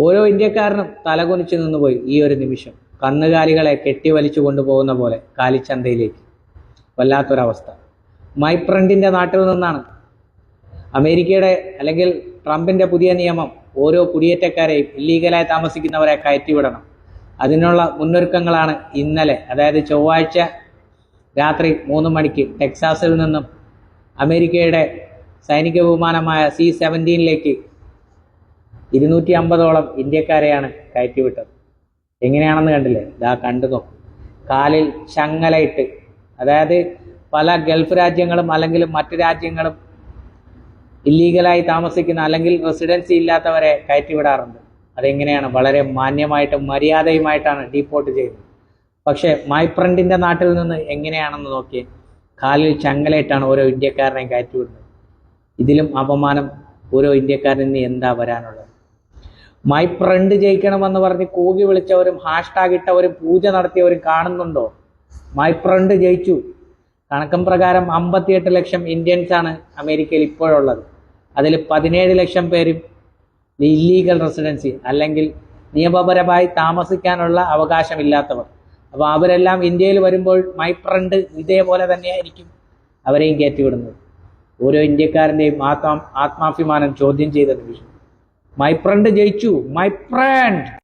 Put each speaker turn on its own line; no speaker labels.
ഓരോ ഇന്ത്യക്കാരനും തലകുനിച്ചു നിന്നുപോയി ഈ ഒരു നിമിഷം. കന്നുകാലികളെ കെട്ടിവലിച്ചു കൊണ്ടുപോകുന്ന പോലെ കാലിച്ചന്തയിലേക്ക്. വല്ലാത്തൊരവസ്ഥ. മൈപ്രണ്ടിന്റെ നാട്ടിൽ നിന്നാണ് അമേരിക്കയുടെ അല്ലെങ്കിൽ ട്രംപിന്റെ പുതിയ നിയമം ഓരോ കുടിയേറ്റക്കാരെയും ഇല്ലീഗലായി താമസിക്കുന്നവരെ കയറ്റിവിടണം. അതിനുള്ള മുന്നൊരുക്കങ്ങളാണ് ഇന്നലെ, അതായത് ചൊവ്വാഴ്ച രാത്രി 3 മണിക്ക് ടെക്സാസിൽ നിന്നും അമേരിക്കയുടെ സൈനിക വിമാനമായ C-17 250ഓളം ഇന്ത്യക്കാരെയാണ് കയറ്റിവിട്ടത്. എങ്ങനെയാണെന്ന് കണ്ടില്ലേ? ഇതാ കണ്ടു നോക്കും. കാലിൽ ചങ്ങലയിട്ട്, അതായത് പല ഗൾഫ് രാജ്യങ്ങളും അല്ലെങ്കിൽ മറ്റു രാജ്യങ്ങളും ഇല്ലീഗലായി താമസിക്കുന്ന അല്ലെങ്കിൽ റെസിഡൻസി ഇല്ലാത്തവരെ കയറ്റിവിടാറുണ്ട്. അതെങ്ങനെയാണ്? വളരെ മാന്യമായിട്ടും മര്യാദയുമായിട്ടാണ് ഡീപ്പോർട്ട് ചെയ്യുന്നത്. പക്ഷേ മൈപ്രണ്ടിന്റെ നാട്ടിൽ നിന്ന് എങ്ങനെയാണെന്ന് നോക്കിയേ. കാലിൽ ചങ്ങലയിട്ടാണ് ഓരോ ഇന്ത്യക്കാരനെയും കയറ്റിവിടുന്നത്. ഇതിലും അപമാനം ഓരോ ഇന്ത്യക്കാരന് എന്താ വരാനുള്ളത്? മൈപ്രണ്ട് ജയിക്കണമെന്ന് പറഞ്ഞ് കൂകി വിളിച്ചവരും ഹാഷ്ടാഗ് ഇട്ടവരും പൂജ നടത്തിയവരും കാണുന്നുണ്ടോ? മൈപ്രണ്ട് ജയിച്ചു. കണക്കും പ്രകാരം 58 ലക്ഷം ഇന്ത്യൻസ് ആണ് അമേരിക്കയിൽ ഇപ്പോഴുള്ളത്. അതിൽ 17 ലക്ഷം പേരും ഇല്ലീഗൽ റെസിഡൻസി അല്ലെങ്കിൽ നിയമപരമായി താമസിക്കാനുള്ള അവകാശമില്ലാത്തവർ. അപ്പോൾ അവരെല്ലാം ഇന്ത്യയിൽ വരുമ്പോൾ മൈപ്രണ്ട് ഇതേപോലെ തന്നെയായിരിക്കും അവരെയും കയറ്റിവിടുന്നത്. ഓരോ ഇന്ത്യക്കാരൻ്റെയും ആത്മാഭിമാനം ചോദ്യം ചെയ്ത നിമിഷം. മൈപ്രണ്ട് ജയിച്ചു. മൈപ്രണ്ട്